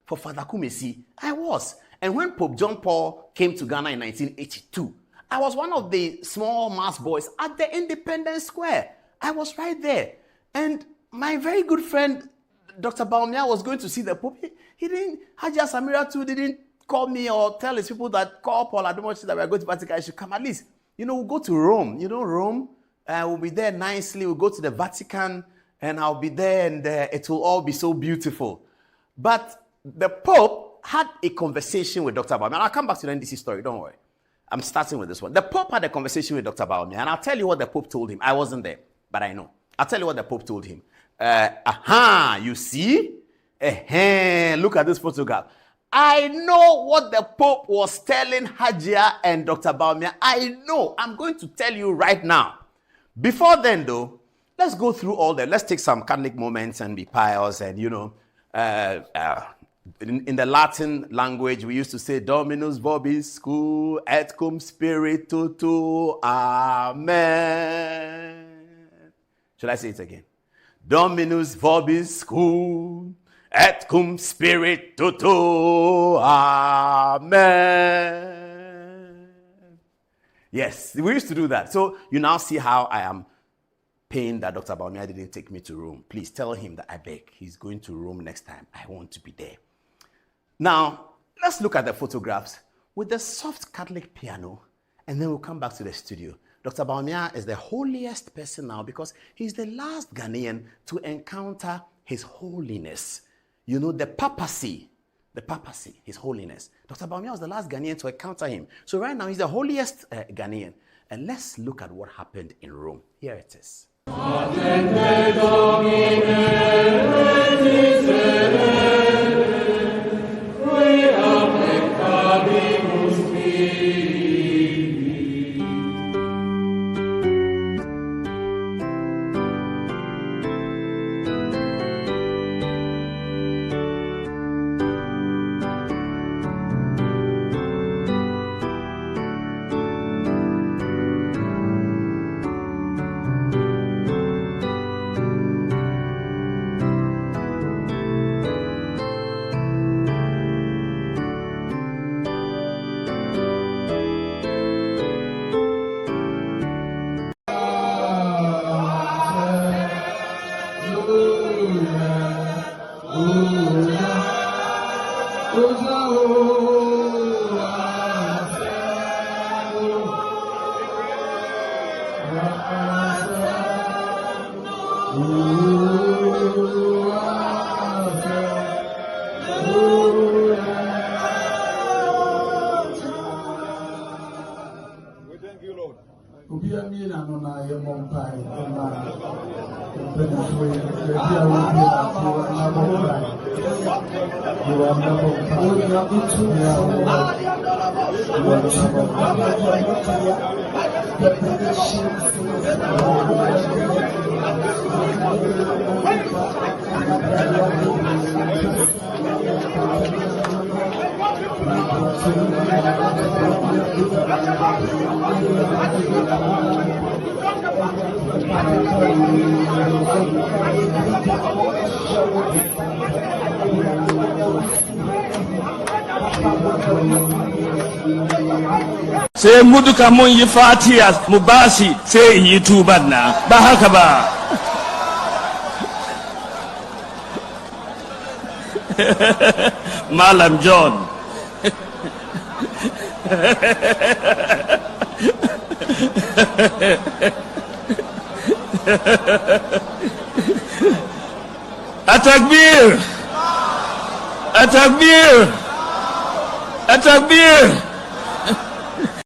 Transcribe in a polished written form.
For Father Kumesi, I was. And when Pope John Paul came to Ghana in 1982, I was one of the small mass boys at the Independence Square. I was right there. And my very good friend, Dr. Bawumiah, was going to see the Pope. He didn't, Haji Samira too didn't call me or tell his people that call Paul Adomochi that we are going to Vatican. I should come at least. We'll go to Rome. Rome, we'll be there nicely. We'll go to the Vatican and I'll be there and it will all be so beautiful. But the Pope had a conversation with Dr. Bawumiah. I'll come back to the NDC story, don't worry. I'm starting with this one. The Pope had a conversation with Dr. Bawumiah, and I'll tell you what the Pope told him. I wasn't there, but I know. I'll tell you what the Pope told him. You see? Look at this photograph. I know what the Pope was telling Hajia and Dr. Bawumiah. I know. I'm going to tell you right now. Before then, though, let's go through all that. Let's take some Catholic moments and be pious and, in the Latin language, we used to say, Dominus vobiscum et cum spiritu tuo. Amen. Should I say it again? Dominus vobiscum et cum spiritu tuo. Amen. Yes, we used to do that. So you now see how I am pained that Dr. Bawumiah didn't take me to Rome. Please tell him that I beg. He's going to Rome next time. I want to be there. Now, let's look at the photographs with the soft Catholic piano, and then we'll come back to the studio. Dr. Bawumiah is the holiest person now because he's the last Ghanaian to encounter His Holiness. The papacy, His Holiness. Dr. Bawumiah was the last Ghanaian to encounter him. So right now, he's the holiest Ghanaian. And let's look at what happened in Rome. Here it is. Say muduka mun yi fatiya mubasi sai in yi tuban na ba haka ba. Malam John. Atakbir! Atakbir! Atakbir!